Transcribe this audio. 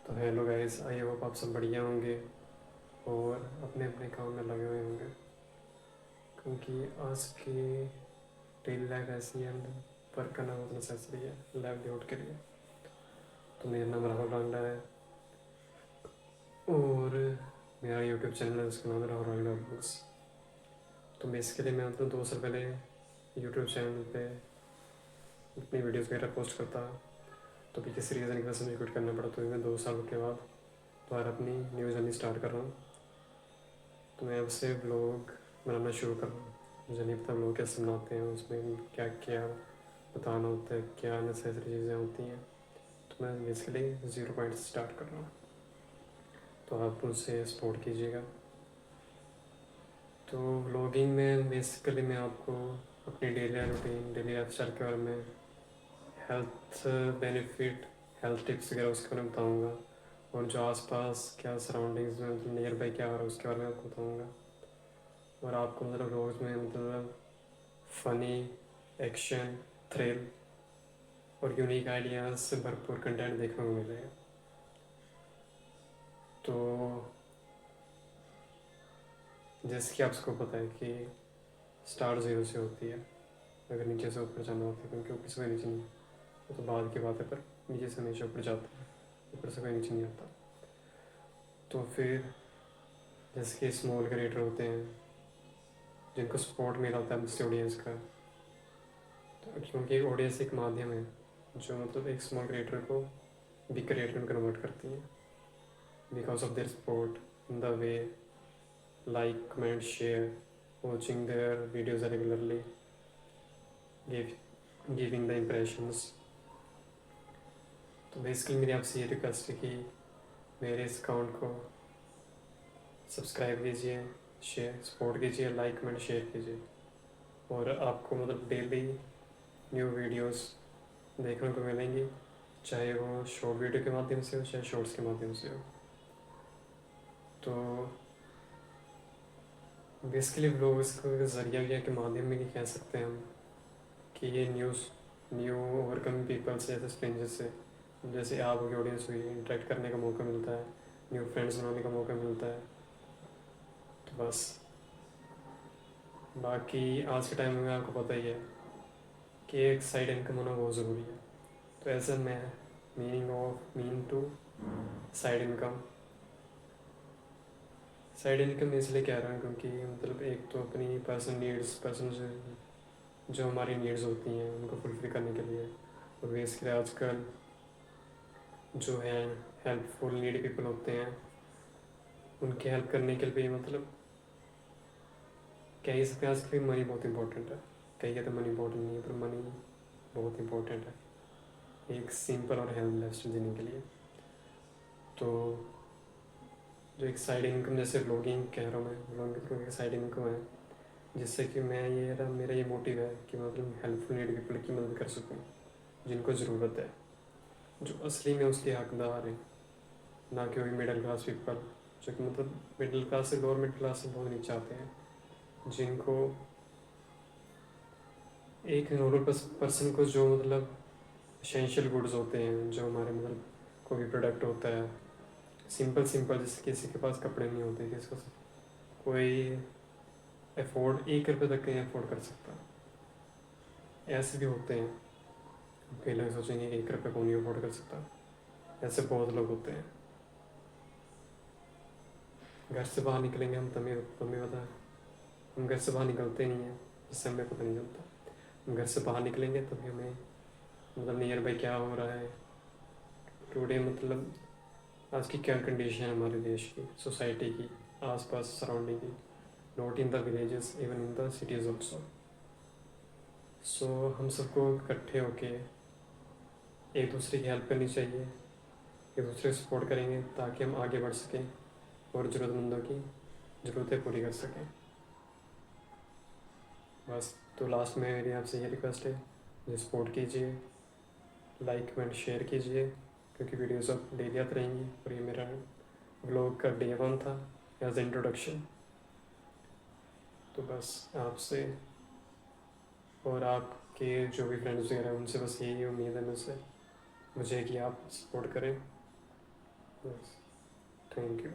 तो hello guys, I hope आप सब बढ़िया होंगे और अपने अपने काम में लगे हुए होंगे, क्योंकि आज की डेली लाइफ ऐसी है, वर्क करना बहुत नेसेसरी है लाइवलीहुड के लिए। तो मेरा नाम राहुल रांगड़ा है और मेरा यूट्यूब चैनल है, उसका नाम है राहुल रांगड़ा बुक्स। तो बेसिकली मैं 2 साल पहले यूट्यूब चैनल पे अपनी वीडियोज़ वगैरह पोस्ट करता, तो भी किसी रीज़न की वजह से मुझे क्विट करना पड़ा। तो मैं 2 साल के बाद दोबारा अपनी न्यू जर्नी स्टार्ट कर रहा हूँ। तो मैं अब से व्लॉग बनाना शुरू कर रहा हूँ। मुझे नहीं पता व्लॉग कैसे बनाते हैं, उसमें क्या क्या बताना होता है, क्या नेसेसरी चीज़ें होती हैं। तो मैं बेसिकली 0 पॉइंट से स्टार्ट कर रहा हूँ, तो आप मुझसे सपोर्ट कीजिएगा। तो व्लॉगिंग में बेसिकली मैं आपको अपनी डेली रूटीन, डेली लाइफस्टाइल के बारे में, हेल्थ बेनिफिट, हेल्थ टिप्स वगैरह उसके बारे में बताऊँगा, और जो आसपास क्या सराउंडिंग्स में मतलब नियर बाई क्या हो रहा है उसके बारे में आपको बताऊँगा। और आपको मतलब व्लॉग्स में मतलब फ़नी, एक्शन, थ्रिल और यूनिक आइडियाज़ से भरपूर कंटेंट देखने को मिलेगा। तो जैसे कि आप सबको पता है कि स्टार ज़ीरो से होती है, अगर नीचे से ऊपर जाना होता है, क्योंकि ऊपर से कोई नीचे नहीं, वो तो बाद की बात है, पर नीचे से हमेशा ऊपर जाता है, ऊपर से कोई नीचे नहीं आता। तो फिर जैसे कि स्मॉल क्रिएटर होते हैं जिनको सपोर्ट मिला होता है मुझसे ऑडियंस का, तो क्योंकि ऑडियंस एक माध्यम है जो मतलब एक स्मॉल क्रिएटर को बिग क्रिएटर में कन्वर्ट करती है, because of their support in the way like, comment, share, watching their videos regularly, give, giving the impressions. तो बेसिकली मेरी आपसे ये रिक्वेस्ट है कि मेरे इस अकाउंट को सब्सक्राइब कीजिए, शेयर सपोर्ट कीजिए, लाइक कमेंट शेयर कीजिए, और आपको मतलब डेली न्यू वीडियोस देखने को मिलेंगी, चाहे वो शॉर्ट वीडियो के माध्यम से हो चाहे शॉर्ट्स के माध्यम से हो। तो बेसिकली ब्लॉग्स को ज़रिया या के माध्यम में नहीं कह सकते हम कि ये न्यू ओवरकमिंग पीपल से, जैसे स्ट्रेंजर से, जैसे आपकी ऑडियंस हुई, इंटरेक्ट करने का मौका मिलता है, न्यू फ्रेंड्स बनाने का मौका मिलता है। तो बस बाकी आज के टाइम में आपको पता ही है कि एक साइड इनकम होना बहुत ज़रूरी है। तो ऐसे मैं mean to side income, side income इसलिए कह रहा हूँ क्योंकि मतलब एक तो अपनी पर्सनल नीड्स, पर्सन जो हमारी नीड्स होती हैं उनको फुलफिल करने के लिए, और बेसिकली आजकल जो है हेल्पफुल नीडी पीपल होते हैं उनकी हेल्प करने के लिए मतलब कह सकते हैं आजकल मनी बहुत इंपॉर्टेंट है। कहीं कहते मनी इंपॉर्टेंट नहीं है, पर मनी बहुत इंपॉर्टेंट है एक सिंपल और हेल्थ लाइफ जीने के लिए। तो जो एक साइड इनकम, जैसे ब्लॉगिंग कह रहा हूँ मैं, ब्लॉगिंग थ्रू एक साइड इनकम है, जिससे कि मैं मेरा ये मोटिव है कि मतलब हेल्पफुल नीड पीपल की मदद कर सकूँ जिनको ज़रूरत है, जो असली में उसके हकदार हैं, ना कि वही मिडिल क्लास पीपल जो कि मतलब मिडिल क्लास से लोअर मिडिल क्लास से बहुत नीचे आते हैं, जिनको एक नॉर्मल पर्सन को जो मतलब एसेंशियल गुड्स होते हैं, जो हमारे मतलब कोई भी प्रोडक्ट होता है सिंपल सिंपल, जैसे किसी के पास कपड़े नहीं होते, किसी को कोई अफोर्ड 1 रुपये तक कहीं अफोर्ड कर सकता, ऐसे भी होते हैं। कई लोग सोचेंगे 1 रुपये कौन नहीं अफोर्ड कर सकता, ऐसे बहुत लोग होते हैं। घर से बाहर निकलेंगे हम तभी पता है, हम घर से बाहर निकलते नहीं हैं, जिससे हमें पता नहीं चलता। हम घर से बाहर निकलेंगे तभी हमें मतलब नियर बाई क्या हो रहा है टुडे, मतलब आज की क्या कंडीशन है हमारे देश की, सोसाइटी की, आसपास सराउंडिंग की, not in the villages, even in the cities also. So हम सबको इकट्ठे होके एक दूसरे की हेल्प करनी चाहिए, एक दूसरे को सपोर्ट करेंगे ताकि हम आगे बढ़ सकें और ज़रूरतमंदों की ज़रूरतें पूरी कर सकें। बस तो लास्ट में मेरी आपसे ये रिक्वेस्ट है, मुझे सपोर्ट कीजिए, लाइक कमेंट शेयर कीजिए, क्योंकि वीडियोज़ अब डेली आती रहेंगी, और ये मेरा व्लॉग का डे 1 था एज इंट्रोडक्शन। तो बस आपसे और आपके जो भी फ्रेंड्स वगैरह उनसे बस यही उम्मीद है मुझसे मुझे कि आप सपोर्ट करें, यस, थैंक यू।